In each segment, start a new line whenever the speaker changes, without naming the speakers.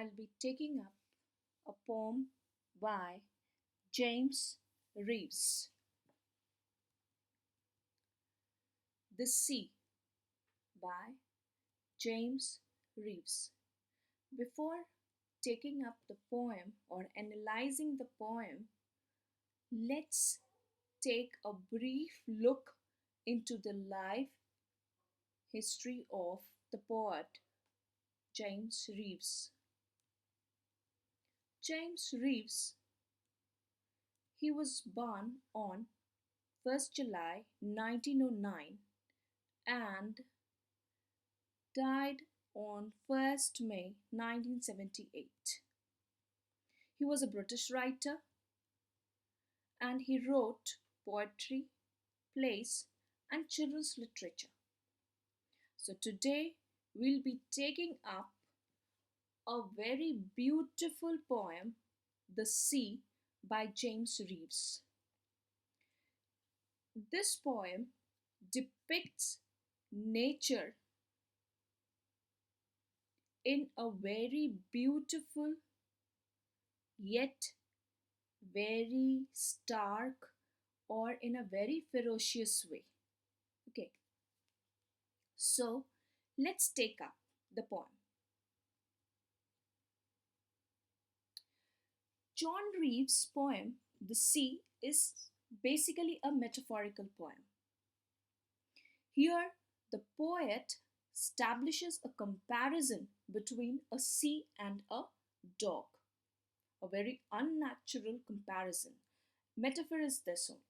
I'll be taking up a poem by James Reeves, The Sea by James Reeves. Before taking up the poem or analyzing the poem, let's take a brief look into the life history of the poet James Reeves. James Reeves, he was born on 1st July 1909 and died on 1st May 1978. He was a British writer and he wrote poetry, plays, and children's literature. So today we'll be taking up a very beautiful poem, The Sea by James Reeves. This poem depicts nature in a very beautiful yet very stark or in a very ferocious way. Okay, so let's take up the poem. John Reeves' poem, The Sea, is basically a metaphorical poem. Here, the poet establishes a comparison between a sea and a dog, a very unnatural comparison. Metaphor is this one.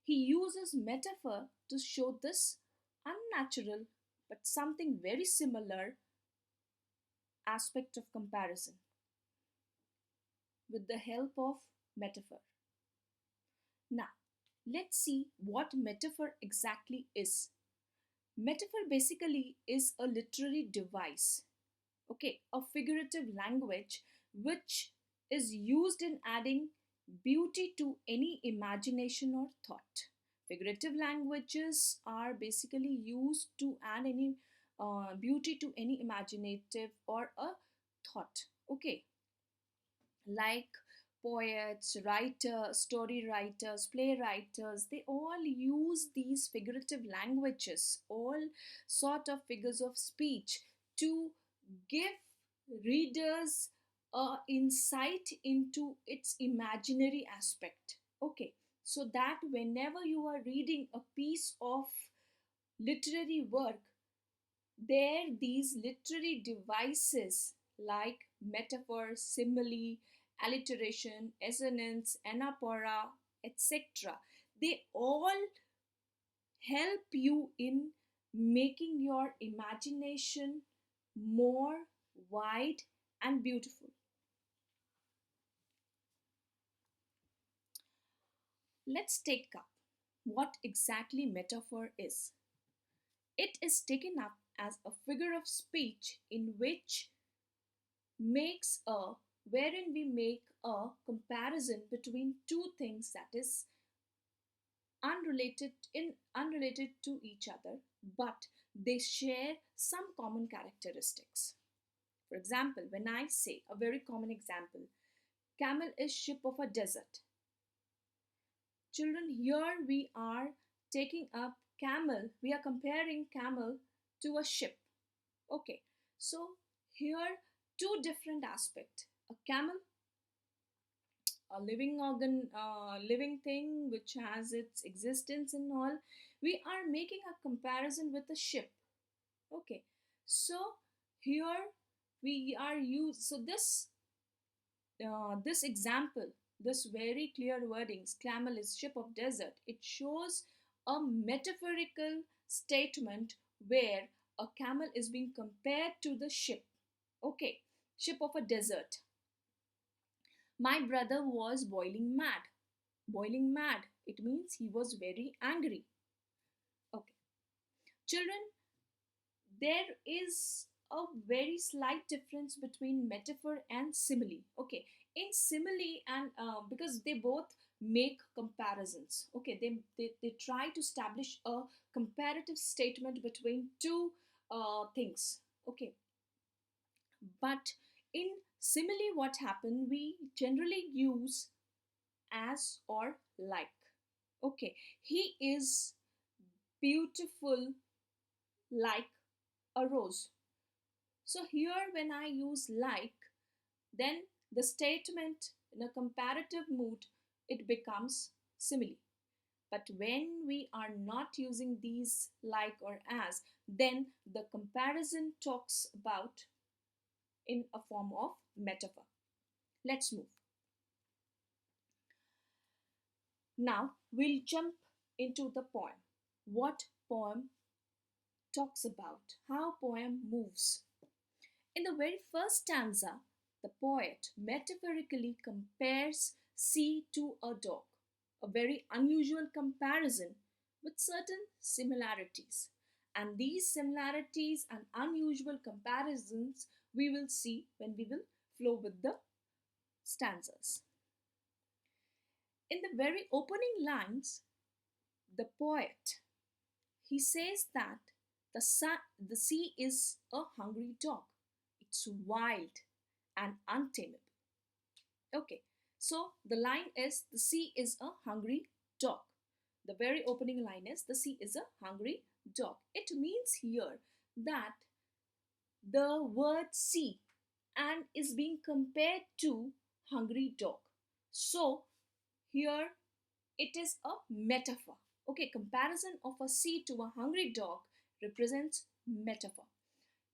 He uses metaphor to show this unnatural but something very similar aspect of comparison with the help of metaphor. Now, let's see what metaphor exactly is. Metaphor basically is a literary device, okay, a figurative language which is used in adding beauty to any imagination or thought. Figurative languages are basically used to add any beauty to any imaginative or a thought, okay, like poets, writers, story writers, playwriters, they all use these figurative languages, all sort of figures of speech to give readers a insight into its imaginary aspect. Okay, so that whenever you are reading a piece of literary work, there these literary devices like metaphor, simile, alliteration, assonance, anaphora, etc., they all help you in making your imagination more wide and beautiful. Let's take up what exactly metaphor is. It is taken up as a figure of speech in which makes a wherein we make a comparison between two things that is unrelated to each other, but they share some common characteristics. For example, when I say a very common example, camel is ship of a desert. Children, here we are taking up camel, we are comparing camel to a ship. Okay, so here two different aspects. A camel, a living organ, living thing which has its existence and all. We are making a comparison with a ship. Okay, so here we are used. So this example, this very clear wordings, camel is ship of desert. It shows a metaphorical statement where a camel is being compared to the ship. Okay, ship of a desert. My brother was boiling mad. Boiling mad, it means he was very angry. Okay. Children, there is a very slight difference between metaphor and simile. Okay. In simile and because they both make comparisons. Okay. They try to establish a comparative statement between two things. Okay. But in simile, what happened? We generally use as or like. Okay, he is beautiful like a rose. So here, when I use like, then the statement in a comparative mood, it becomes simile. But when we are not using these like or as, then the comparison talks about in a form of metaphor. Let's move. Now we'll jump into the poem. What poem talks about, how poem moves. In the very first stanza, the poet metaphorically compares sea to a dog, a very unusual comparison with certain similarities. And these similarities and unusual comparisons we will see when we will flow with the stanzas. In the very opening lines, the poet, he says that the sea is a hungry dog. It's wild and untamable. Okay, so the line is the sea is a hungry dog. The very opening line is the sea is a hungry dog. It means here that the word sea and is being compared to hungry dog. So here it is a metaphor. Okay, comparison of a sea to a hungry dog represents metaphor.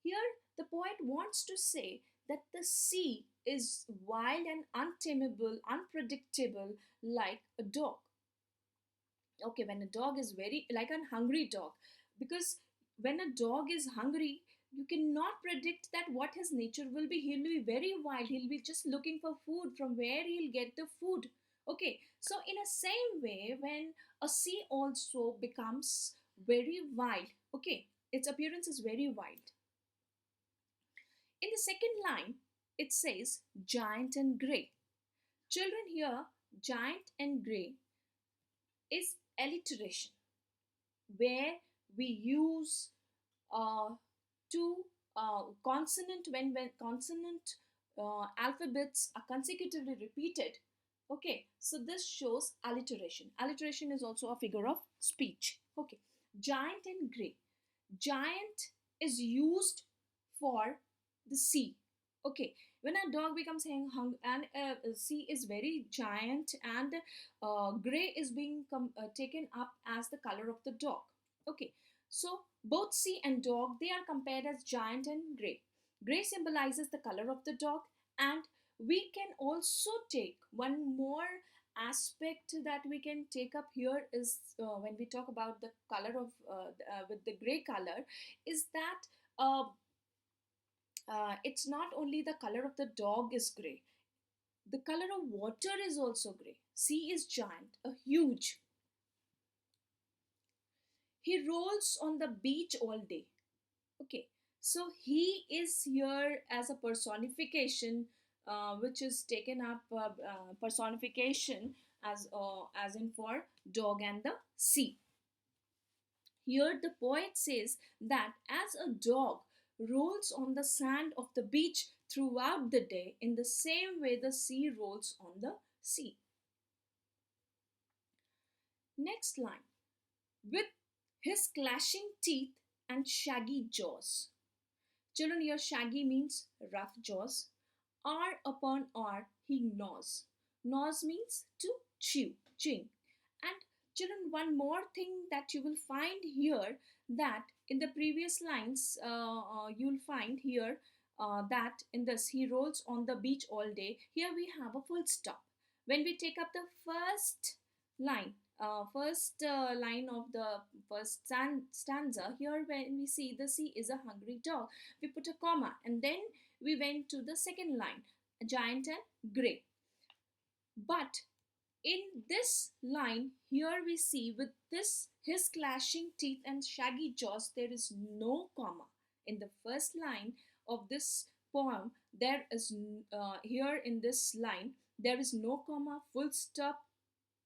Here the poet wants to say that the sea is wild and untamable, unpredictable like a dog. Okay, when a dog is very like a hungry dog, because when a dog is hungry, you cannot predict that what his nature will be. He'll be very wild, he'll be just looking for food, from where he'll get the food. Okay, so in a same way, when a sea also becomes very wild, okay, its appearance is very wild. In the second line, it says giant and grey. Children, here giant and grey is alliteration, where we use uh, two consonant when consonant alphabets are consecutively repeated. Okay, so this shows alliteration. Alliteration is also a figure of speech. Okay, giant and grey. Giant is used for the sea. Okay, when a dog becomes hung and sea is very giant, and gray is being taken up as the color of the dog. Okay, so both sea and dog, they are compared as giant and gray. Gray symbolizes the color of the dog, and we can also take one more aspect that we can take up here is when we talk about the color of with the gray color, is that it's not only the color of the dog is gray, the color of water is also gray. Sea is giant, a huge. He rolls on the beach all day. Okay, so he is here as a personification, which is taken up personification as in for dog and the sea. Here the poet says that as a dog rolls on the sand of the beach throughout the day, in the same way the sea rolls on the sea. Next line, with his clashing teeth and shaggy jaws. Children, here shaggy means rough jaws. R upon R he gnaws. Gnaws means to chew, chewing. And children, one more thing that you will find here, that in the previous lines you'll find here that in this he rolls on the beach all day. Here we have a full stop. When we take up the first line, line of the first stanza, here when we see the sea is a hungry dog, we put a comma, and then we went to the second line, giant and grey. But in this line here we see with this his clashing teeth and shaggy jaws, there is no comma. In the first line of this poem, there is here in this line there is no comma, full stop,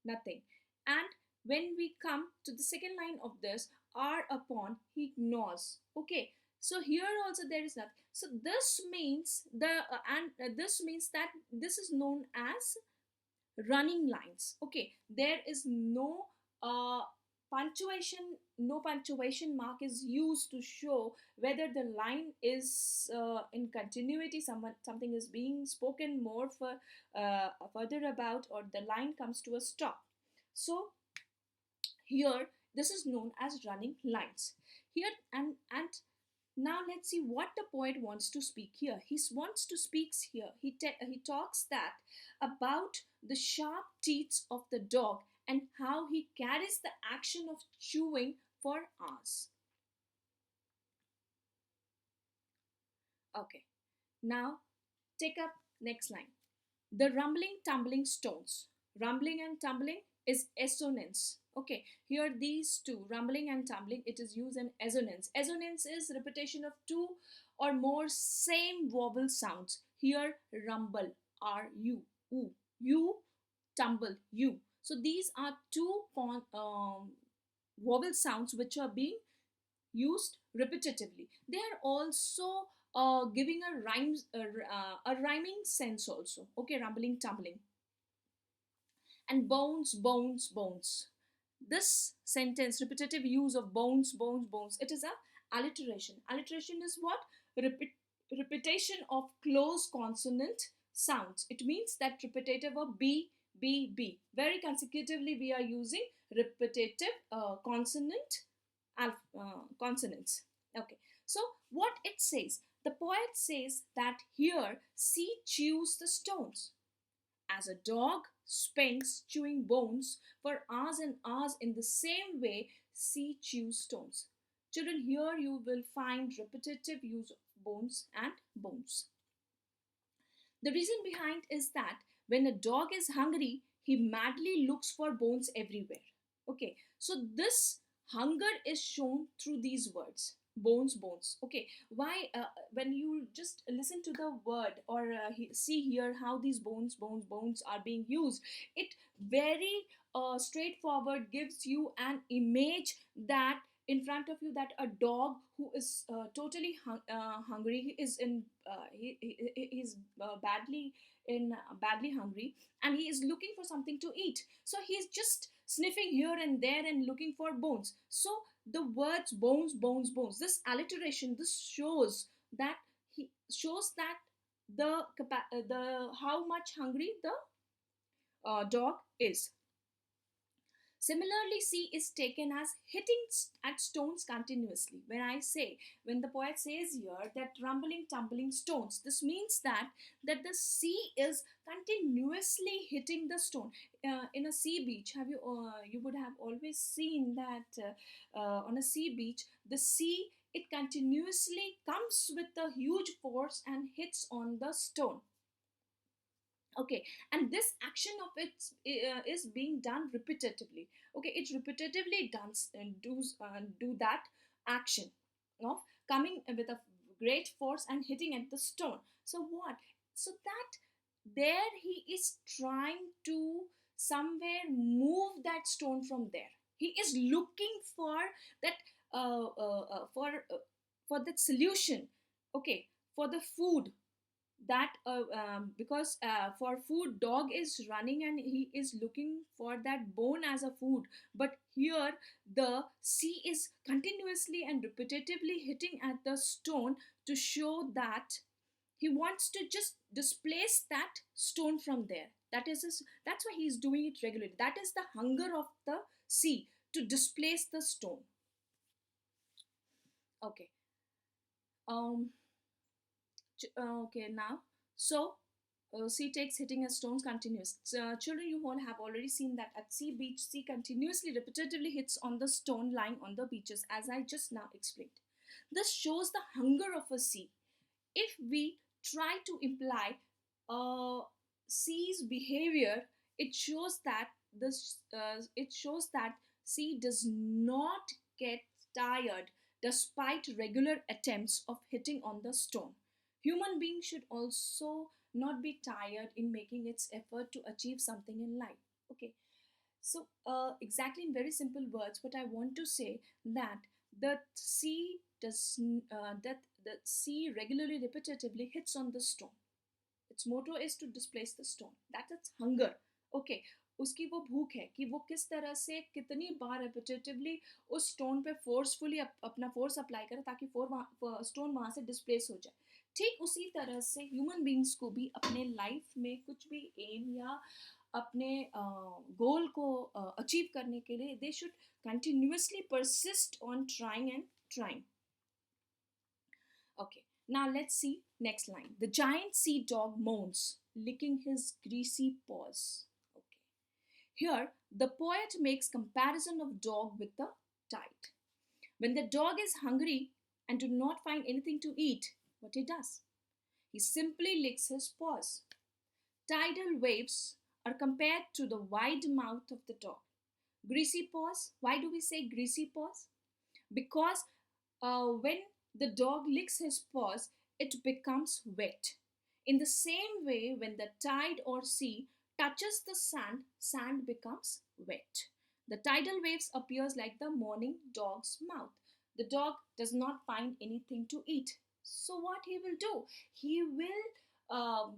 nothing. And when we come to the second line of this, R upon he gnaws. Okay, So here also there is nothing. So this means this means that this is known as running lines. Okay, there is uh, no punctuation mark is used to show whether the line is in continuity, something is being spoken more for further about, or the line comes to a stop. So here this is known as running lines here. And now let's see what the poet wants to speak here. He wants to speak here. He talks that about the sharp teeth of the dog and how he carries the action of chewing for hours. Okay, now take up next line. The rumbling, tumbling stones. Rumbling and tumbling is assonance. Okay, here these two, rumbling and tumbling, it is used in assonance. Assonance is repetition of two or more same vowel sounds. Here, rumble, R, U, U, U, tumble, U. So these are two vowel sounds which are being used repetitively. They are also giving a rhyming sense also. Okay, rumbling, tumbling, and bones, bones, bones. This sentence, repetitive use of bones, bones, bones, it is a alliteration. Alliteration is what? Repetition of close consonant sounds. It means that repetitive of B, B, B. Very consecutively, we are using repetitive consonants. Okay. So what it says? The poet says that here C chews the stones. As a dog spends chewing bones for hours and hours, in the same way C chews stones. Children, here you will find repetitive use of bones and bones. The reason behind is that when a dog is hungry, he madly looks for bones everywhere. Okay, so this hunger is shown through these words, bones, bones. Okay, why when you just listen to the word, or see here how these bones, bones, bones are being used, it very straightforward gives you an image that in front of you, that a dog who is totally hungry, he is in he's badly hungry, and he is looking for something to eat. So he's just sniffing here and there and looking for bones. So the words bones, bones, bones, this alliteration, this shows that the how much hungry the dog is. Similarly, C is taken as hitting at stones continuously. When the poet says here that rumbling, tumbling stones, this means that the C is continuously hitting the stone. In a sea beach, you would have always seen that on a sea beach, the sea, it continuously comes with a huge force and hits on the stone. Okay, and this action of it is being done repetitively. Okay, it repetitively does and do that action of coming with a great force and hitting at the stone. So what? So that there he is trying to somewhere move that stone from there. He is looking for that uh, uh, uh, for uh, for that solution. Okay, for the food that because for food, dog is running and he is looking for that bone as a food. But here the C is continuously and repetitively hitting at the stone to show that he wants to just displace that stone from there. That's why he's doing it regularly. That is the hunger of the C, to displace the stone. Okay. um okay, now, so C takes hitting as stones continuous. Children, you all have already seen that at sea beach, C continuously, repetitively hits on the stone lying on the beaches, as I just now explained. This shows the hunger of a sea. If we try to imply C's behavior, it shows that C does not get tired despite regular attempts of hitting on the stone. Human beings should also not be tired in making its effort to achieve something in life. Okay, so exactly in very simple words, what I want to say, that the sea does that the sea regularly repetitively hits on the stone. Its motto is to displace the stone. That is hunger. Okay, उसकी वो भूख है कि वो किस तरह से कितनी बार रेपिटेटिवली उस स्टोन पे फोर्सफुली अपना फोर्स अप्लाई करे ताकि स्टोन वहाँ से डिस्प्लेस हो जाए. ठीक उसी तरह से ह्यूमन बींग्स को भी अपने लाइफ में कुछ भी एम या अपने गोल को अचीव करने के लिए they should continuously persist on trying and trying. Okay, now let's see next line. The giant sea dog moans, licking his greasy paws. Okay. Here, the poet makes comparison of dog with the tide. When the dog is hungry and do not find anything to eat, what he does? He simply licks his paws. Tidal waves are compared to the wide mouth of the dog. Greasy paws. Why do we say greasy paws? Because when the dog licks his paws, it becomes wet. In the same way, when the tide or sea touches the sand, sand becomes wet. The tidal waves appears like the mourning dog's mouth. The dog does not find anything to eat. So what he will do? He will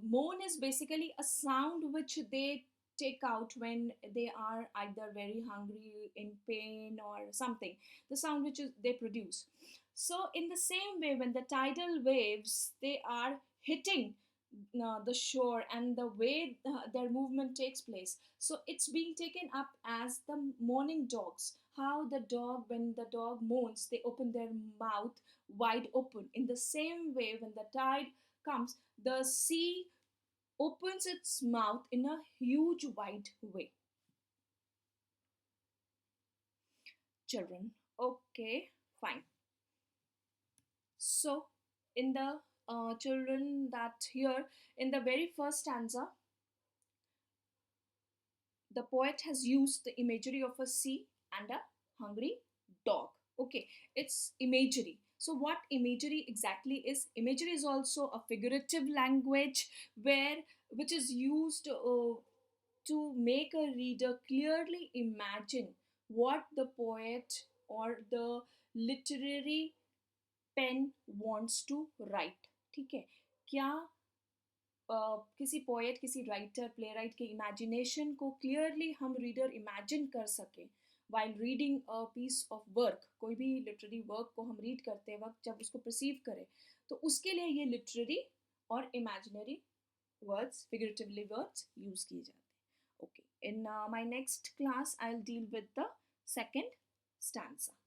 moan is basically a sound which they take out when they are either very hungry, in pain, or something. The sound which they produce. So in the same way, when the tidal waves they are hitting the shore and the way their movement takes place, so it's being taken up as the mourning dogs. How the dog, when the dog moans, they open their mouth wide open. In the same way, when the tide comes, the sea opens its mouth in a huge wide way. Children, okay, fine. So in the children, that here in the very first stanza, the poet has used the imagery of a sea and a hungry dog. Okay, it's imagery. So what imagery exactly is? Imagery is also a figurative language which is used to make a reader clearly imagine what the poet or the literary pen wants to write. ठीक है, क्या किसी poet, किसी writer, playwright के imagination को clearly हम reader imagine कर सकें while reading a piece of work. कोई भी लिटरेरी वर्क को हम रीड करते वक्त जब उसको परसीव करें, तो उसके लिए ये लिटरेरी और imaginary words, figuratively words use किए जाते हैं. Okay, in my next class I will deal with the second stanza.